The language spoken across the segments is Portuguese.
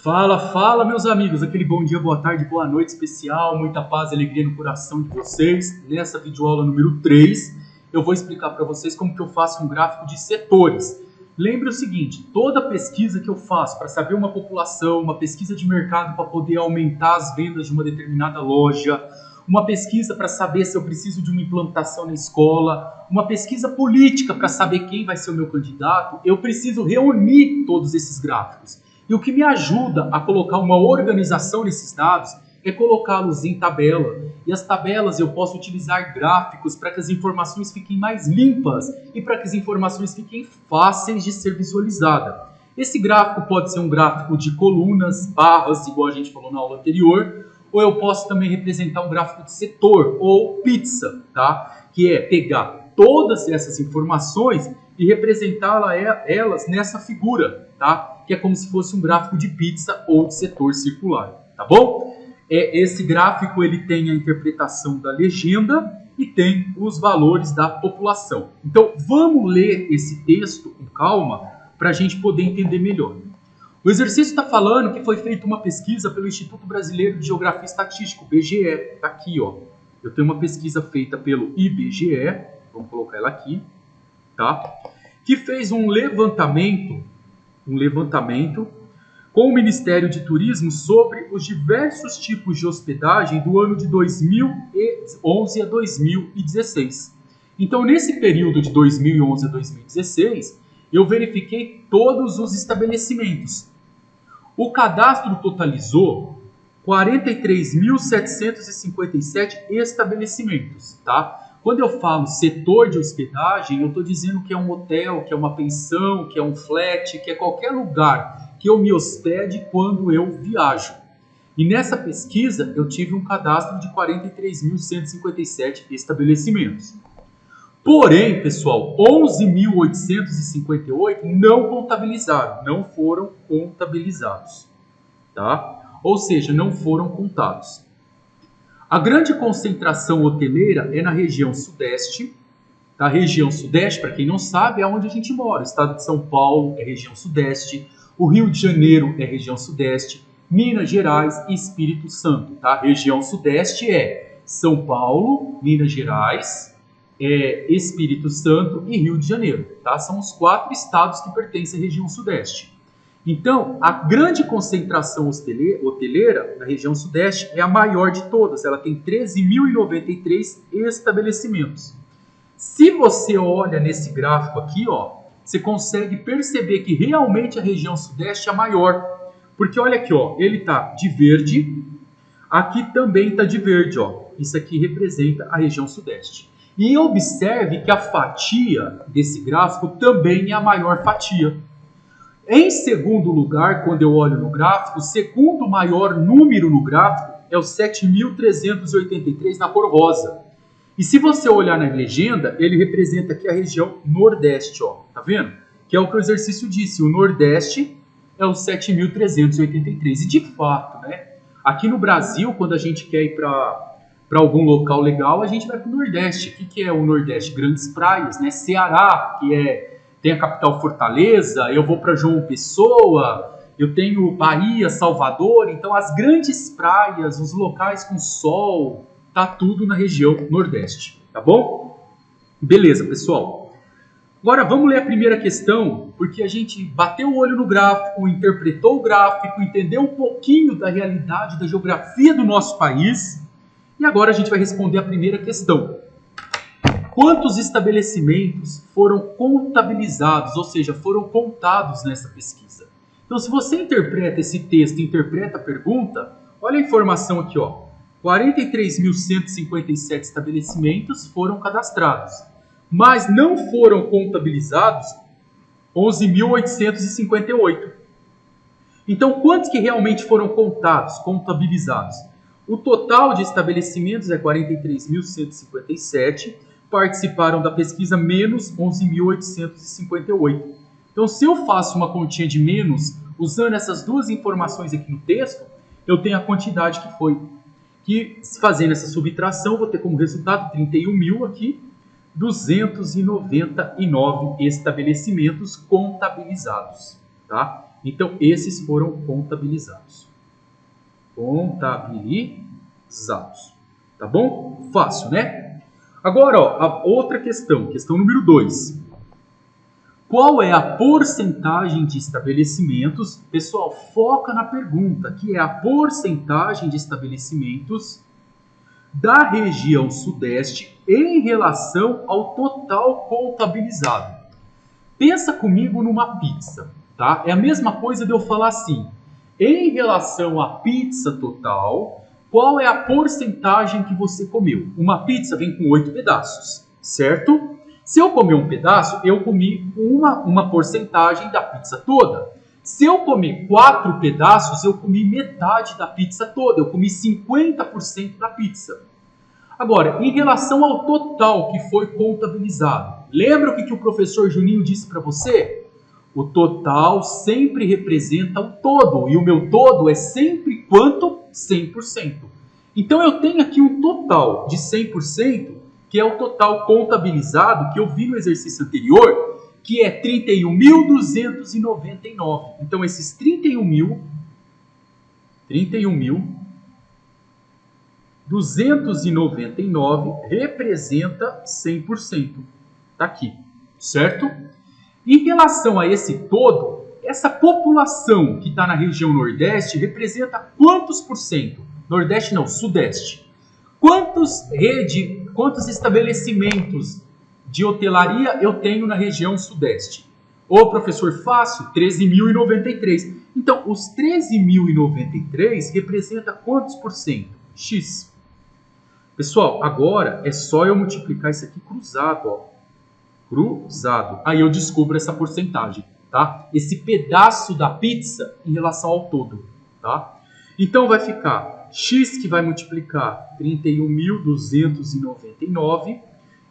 Fala, fala, meus amigos, aquele bom dia, boa tarde, boa noite especial, muita paz e alegria no coração de vocês. Nessa videoaula número 3, eu vou explicar para vocês como que eu faço um gráfico de setores. Lembre o seguinte, toda pesquisa que eu faço para saber uma população, uma pesquisa de mercado para poder aumentar as vendas de uma determinada loja, uma pesquisa para saber se eu preciso de uma implantação na escola, uma pesquisa política para saber quem vai ser o meu candidato, eu preciso reunir todos esses gráficos. E o que me ajuda a colocar uma organização nesses dados é colocá-los em tabela. E as tabelas eu posso utilizar gráficos para que as informações fiquem mais limpas e para que as informações fiquem fáceis de ser visualizadas. Esse gráfico pode ser um gráfico de colunas, barras, igual a gente falou na aula anterior, ou eu posso também representar um gráfico de setor, ou pizza, tá? Que é pegar todas essas informações e representá-las nessa figura, tá? Que é como se fosse um gráfico de pizza ou de setor circular, tá bom? Esse gráfico ele tem a interpretação da legenda e tem os valores da população. Então, vamos ler esse texto com calma para a gente poder entender melhor. O exercício está falando que foi feita uma pesquisa pelo Instituto Brasileiro de Geografia e Estatística, o IBGE. Está aqui, ó. Eu tenho uma pesquisa feita pelo IBGE, vamos colocar ela aqui, tá? Que fez um levantamento com o Ministério de Turismo sobre os diversos tipos de hospedagem do ano de 2011 a 2016. Então, nesse período de 2011 a 2016, eu verifiquei todos os estabelecimentos. O cadastro totalizou 43.757 estabelecimentos, tá? Quando eu falo setor de hospedagem, eu estou dizendo que é um hotel, que é uma pensão, que é um flat, que é qualquer lugar que eu me hospede quando eu viajo. E nessa pesquisa, eu tive um cadastro de 43.157 estabelecimentos. Porém, pessoal, 11.858 não foram contabilizados, tá? Ou seja, não foram contados. A grande concentração hoteleira é na região sudeste. A região sudeste, para quem não sabe, é onde a gente mora. O estado de São Paulo é região sudeste, o Rio de Janeiro é região sudeste, Minas Gerais e Espírito Santo. Tá? A região sudeste é São Paulo, Minas Gerais, Espírito Santo e Rio de Janeiro. Tá? São os 4 estados que pertencem à região sudeste. Então, a grande concentração hoteleira na região sudeste é a maior de todas. Ela tem 13.093 estabelecimentos. Se você olha nesse gráfico aqui, ó, você consegue perceber que realmente a região sudeste é a maior. Porque olha aqui, ó, ele está de verde, aqui também está de verde. Ó. Isso aqui representa a região sudeste. E observe que a fatia desse gráfico também é a maior fatia. Em segundo lugar, quando eu olho no gráfico, o segundo maior número no gráfico é o 7.383 na cor rosa. E se você olhar na legenda, ele representa aqui a região Nordeste, ó, tá vendo? Que é o que o exercício disse, o Nordeste é o 7.383. E de fato, né? Aqui no Brasil, quando a gente quer ir para algum local legal, a gente vai para o Nordeste. O que é o Nordeste? Grandes praias, né? Ceará, que tem a capital Fortaleza, eu vou para João Pessoa, eu tenho Bahia, Salvador, então as grandes praias, os locais com sol, tá tudo na região Nordeste, tá bom? Beleza, pessoal. Agora vamos ler a primeira questão, porque a gente bateu o olho no gráfico, interpretou o gráfico, entendeu um pouquinho da realidade, da geografia do nosso país, e agora a gente vai responder a primeira questão. Quantos estabelecimentos foram contabilizados, ou seja, foram contados nessa pesquisa? Então, se você interpreta esse texto, interpreta a pergunta, olha a informação aqui, ó. 43.157 estabelecimentos foram cadastrados, mas não foram contabilizados 11.858. Então, quantos que realmente foram contados, contabilizados? O total de estabelecimentos é 43.157, participaram da pesquisa menos 11.858. Então, se eu faço uma continha de menos, usando essas duas informações aqui no texto, eu tenho a quantidade que foi. Que, fazendo essa subtração, vou ter como resultado 31.000 aqui, 299 estabelecimentos contabilizados. Tá? Então, esses foram contabilizados. Contabilizados. Tá bom? Fácil, né? Agora, ó, a outra questão número 2. Qual é a porcentagem de estabelecimentos? Pessoal, foca na pergunta, que é a porcentagem de estabelecimentos da região sudeste em relação ao total contabilizado. Pensa comigo numa pizza, tá? É a mesma coisa de eu falar assim, em relação à pizza total, qual é a porcentagem que você comeu? Uma pizza vem com 8 pedaços, certo? Se eu comer um pedaço, eu comi uma porcentagem da pizza toda. Se eu comer 4 pedaços, eu comi metade da pizza toda. Eu comi 50% da pizza. Agora, em relação ao total que foi contabilizado, lembra o que o professor Juninho disse para você? O total sempre representa o todo. E o meu todo é sempre quanto? 100%. Então, eu tenho aqui um total de 100%, que é o total contabilizado que eu vi no exercício anterior, que é 31.299. Então, esses 31.299 representa 100%. Está aqui, certo? Em relação a esse todo, essa população que está na região Nordeste representa quantos por cento? Nordeste não, Sudeste. Quantos estabelecimentos de hotelaria eu tenho na região Sudeste? Ô, professor, fácil, 13.093. Então, os 13.093 representa quantos por cento? X. Pessoal, agora é só eu multiplicar isso aqui cruzado, ó. Cruzado. Aí eu descubro essa porcentagem, tá? Esse pedaço da pizza em relação ao todo, tá? Então, vai ficar x que vai multiplicar 31.299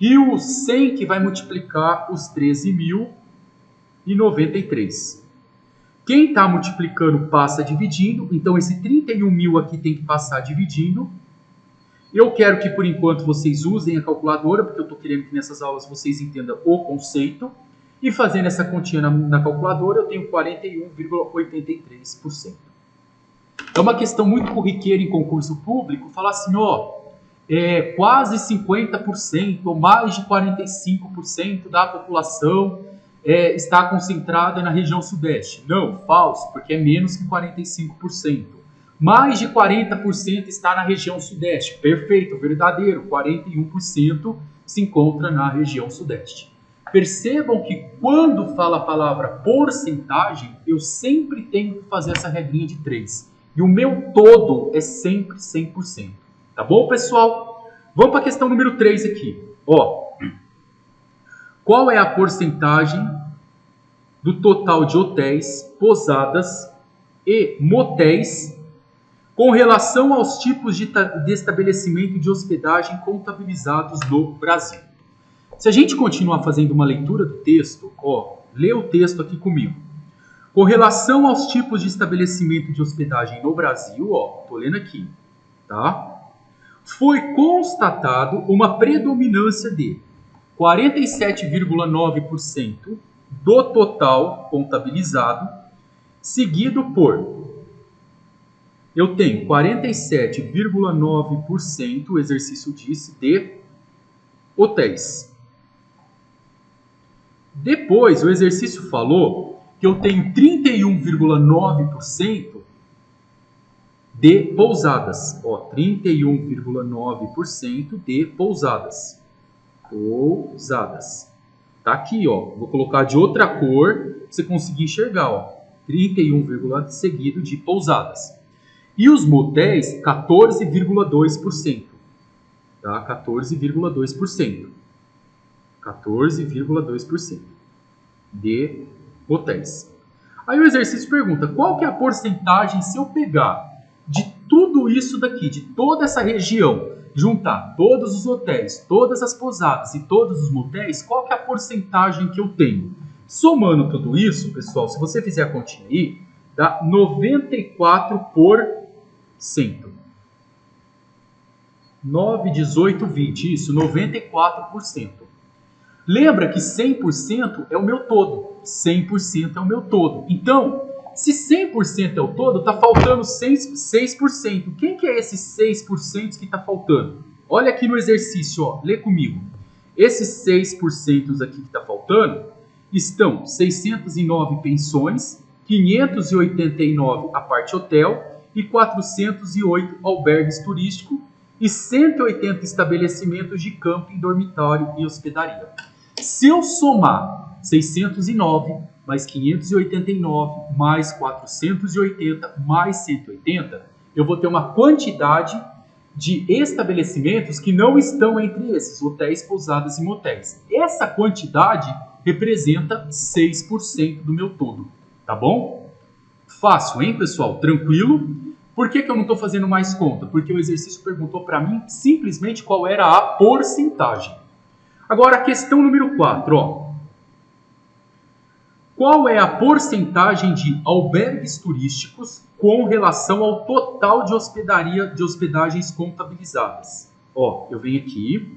e o 100 que vai multiplicar os 13.093. Quem está multiplicando passa dividindo, então esse 31.000 aqui tem que passar dividindo. Eu quero que por enquanto vocês usem a calculadora, porque eu estou querendo que nessas aulas vocês entendam o conceito. E fazendo essa continha na calculadora, eu tenho 41,83%. É uma questão muito corriqueira em concurso público, falar assim, ó, quase 50% ou mais de 45% da população está concentrada na região sudeste. Não, falso, porque é menos que 45%. Mais de 40% está na região sudeste. Perfeito, verdadeiro, 41% se encontra na região sudeste. Percebam que quando fala a palavra porcentagem, eu sempre tenho que fazer essa regrinha de 3. E o meu todo é sempre 100%. Tá bom, pessoal? Vamos para a questão número 3 aqui. Ó, qual é a porcentagem do total de hotéis, pousadas e motéis com relação aos tipos de estabelecimento de hospedagem contabilizados no Brasil? Se a gente continuar fazendo uma leitura do texto, ó, lê o texto aqui comigo. Com relação aos tipos de estabelecimento de hospedagem no Brasil, ó, tô lendo aqui, tá? Foi constatado uma predominância de 47,9% do total contabilizado, seguido por... Eu tenho 47,9%, o exercício disse, de hotéis. Depois, o exercício falou que eu tenho 31,9% de pousadas. Ó, 31,9% de pousadas. Pousadas. Tá aqui, ó. Vou colocar de outra cor para você conseguir enxergar, ó. 31, seguido de pousadas. E os motéis, 14,2%. Tá? 14,2%. 14,2% de hotéis. Aí o exercício pergunta, qual que é a porcentagem se eu pegar de tudo isso daqui, de toda essa região, juntar todos os hotéis, todas as pousadas e todos os motéis, qual que é a porcentagem que eu tenho? Somando tudo isso, pessoal, se você fizer a continha aí, dá 94%. 9, 18, 20, isso, 94%. Lembra que 100% é o meu todo. 100% é o meu todo. Então, se 100% é o todo, está faltando 6%. Quem que é esses 6% que está faltando? Olha aqui no exercício, ó, lê comigo. Esses 6% aqui que está faltando estão 609 pensões, 589 a parte hotel e 408 albergues turísticos e 180 estabelecimentos de camping, dormitório e hospedaria. Se eu somar 609 mais 589 mais 480 mais 180, eu vou ter uma quantidade de estabelecimentos que não estão entre esses, hotéis, pousadas e motéis. Essa quantidade representa 6% do meu todo, tá bom? Fácil, hein, pessoal? Tranquilo? Por que eu não estou fazendo mais conta? Porque o exercício perguntou para mim simplesmente qual era a porcentagem. Agora, a questão número 4, ó. Qual é a porcentagem de albergues turísticos com relação ao total de hospedagens contabilizadas? Ó, eu venho aqui,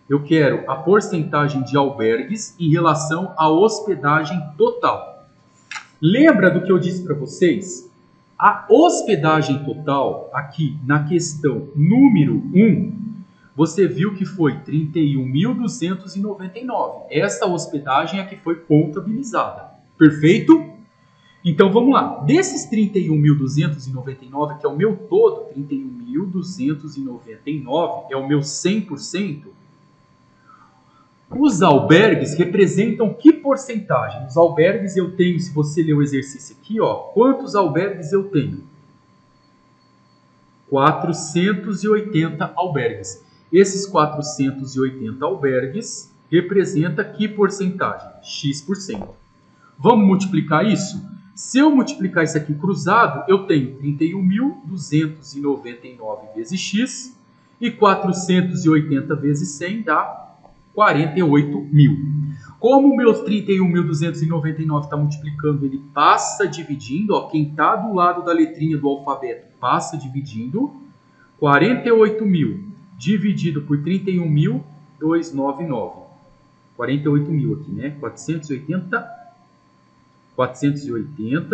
eu quero a porcentagem de albergues em relação à hospedagem total. Lembra do que eu disse para vocês? A hospedagem total, aqui na questão número 1, você viu que foi 31.299. Essa hospedagem é que foi contabilizada. Perfeito? Então vamos lá. Desses 31.299, que é o meu todo, 31.299 é o meu 100%, os albergues representam que porcentagem? Os albergues eu tenho, se você ler o exercício aqui, ó, quantos albergues eu tenho? 480 albergues. Esses 480 albergues representa que porcentagem? X%. Vamos multiplicar isso? Se eu multiplicar isso aqui cruzado, eu tenho 31.299 vezes X e 480 vezes 100 dá 48 mil. Como o meu 31.299 está multiplicando, ele passa dividindo, ó, quem está do lado da letrinha do alfabeto passa dividindo, 48 mil dividido por 31.299. 48 mil aqui, né? 480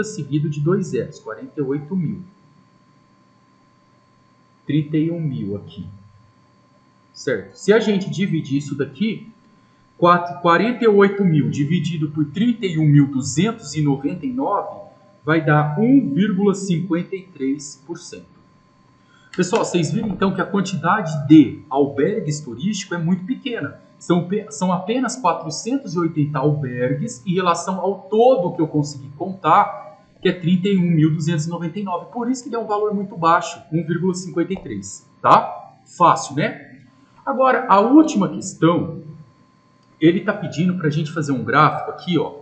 seguido de 2 zeros, 48 mil. 31 mil aqui. Certo? Se a gente dividir isso daqui, 48 mil dividido por 31.299 vai dar 1,53%. Pessoal, vocês viram então que a quantidade de albergues turísticos é muito pequena. São apenas 480 albergues em relação ao todo que eu consegui contar, que é 31.299. Por isso que deu um valor muito baixo, 1,53. Tá? Fácil, né? Agora, a última questão, ele está pedindo para a gente fazer um gráfico aqui, ó.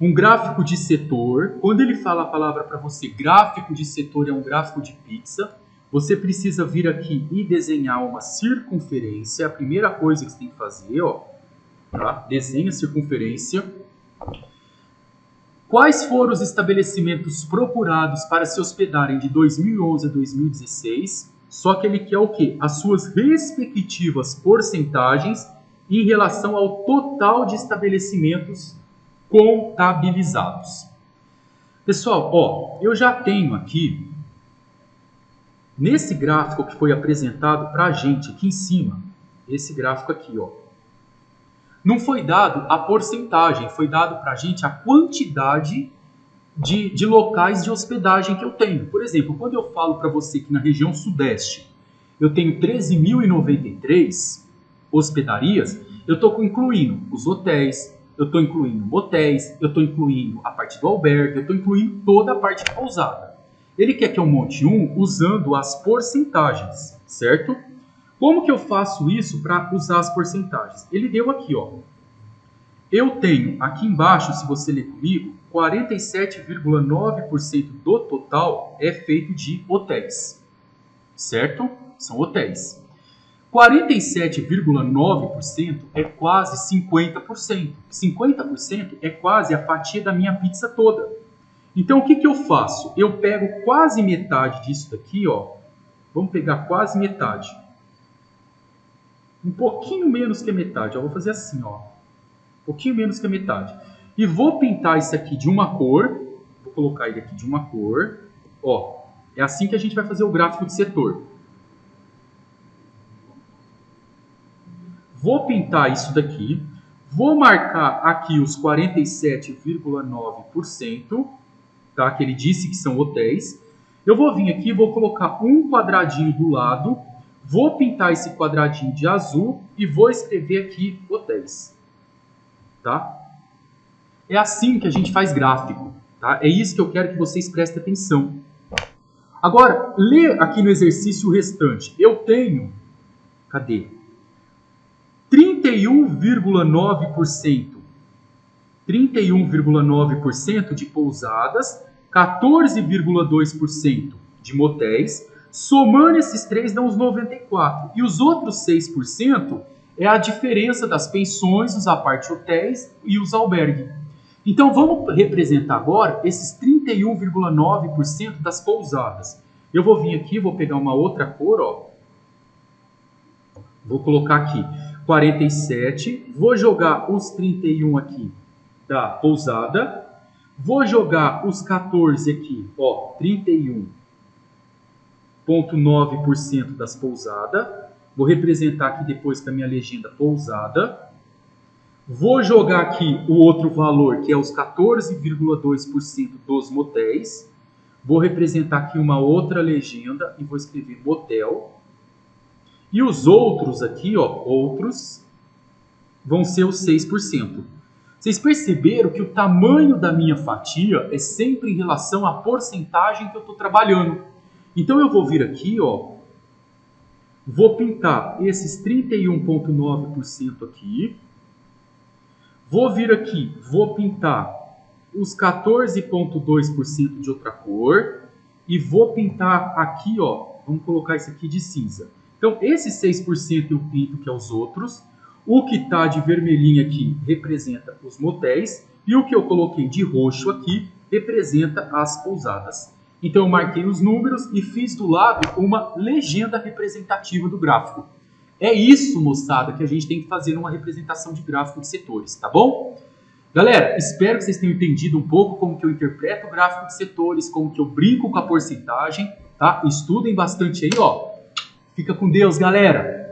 Um gráfico de setor. Quando ele fala a palavra para você, gráfico de setor é um gráfico de pizza, você precisa vir aqui e desenhar uma circunferência. A primeira coisa que você tem que fazer, ó, tá? Desenha a circunferência. Quais foram os estabelecimentos procurados para se hospedarem de 2011 a 2016? Só que ele quer o quê? As suas respectivas porcentagens em relação ao total de estabelecimentos contabilizados. Pessoal, ó, eu já tenho aqui, nesse gráfico que foi apresentado para a gente aqui em cima, esse gráfico aqui, ó, não foi dado a porcentagem, foi dado para a gente a quantidade de locais de hospedagem que eu tenho. Por exemplo, quando eu falo para você que na região sudeste eu tenho 13.093 hospedarias, eu estou incluindo os hotéis, eu estou incluindo motéis, eu estou incluindo a parte do albergue, eu estou incluindo toda a parte de pousada. Ele quer que eu monte usando as porcentagens, certo? Como que eu faço isso para usar as porcentagens? Ele deu aqui, ó. Eu tenho aqui embaixo, se você ler comigo, 47,9% do total é feito de hotéis, certo? São hotéis. 47,9% é quase 50%. 50% é quase a fatia da minha pizza toda. Então, o que eu faço? Eu pego quase metade disso daqui, ó. Vamos pegar quase metade. Um pouquinho menos que a metade. Eu vou fazer assim, ó. Um pouquinho menos que a metade. E vou pintar isso aqui de uma cor. Vou colocar ele aqui de uma cor. Ó, é assim que a gente vai fazer o gráfico de setor. Vou pintar isso daqui. Vou marcar aqui os 47,9%, tá? Que ele disse que são hotéis. Eu vou vir aqui e vou colocar um quadradinho do lado. Vou pintar esse quadradinho de azul e vou escrever aqui hotéis. Tá? É assim que a gente faz gráfico. Tá? É isso que eu quero que vocês prestem atenção. Agora, lê aqui no exercício o restante. Eu tenho... Cadê? 31,9% de pousadas, 14,2% de motéis. Somando esses três dá uns 94%. E os outros 6% é a diferença das pensões, os apart-hotéis e os albergues. Então vamos representar agora esses 31,9% das pousadas. Eu vou vir aqui, vou pegar uma outra cor, ó. Vou colocar aqui 47, vou jogar os 31 aqui da pousada, vou jogar os 14 aqui, ó, 31,9% das pousadas, vou representar aqui depois com a minha legenda pousada, vou jogar aqui o outro valor que é os 14,2% dos motéis, vou representar aqui uma outra legenda e vou escrever motel. E os outros aqui, ó, outros, vão ser os 6%. Vocês perceberam que o tamanho da minha fatia é sempre em relação à porcentagem que eu estou trabalhando. Então eu vou vir aqui, ó, vou pintar esses 31,9% aqui. Vou vir aqui, vou pintar os 14,2% de outra cor. E vou pintar aqui, ó, vamos colocar isso aqui de cinza. Então, esse 6% eu pinto, que é os outros. O que está de vermelhinho aqui representa os motéis. E o que eu coloquei de roxo aqui representa as pousadas. Então, eu marquei os números e fiz do lado uma legenda representativa do gráfico. É isso, moçada, que a gente tem que fazer numa representação de gráfico de setores, tá bom? Galera, espero que vocês tenham entendido um pouco como que eu interpreto o gráfico de setores, como que eu brinco com a porcentagem, tá? Estudem bastante aí, ó. Fica com Deus, galera!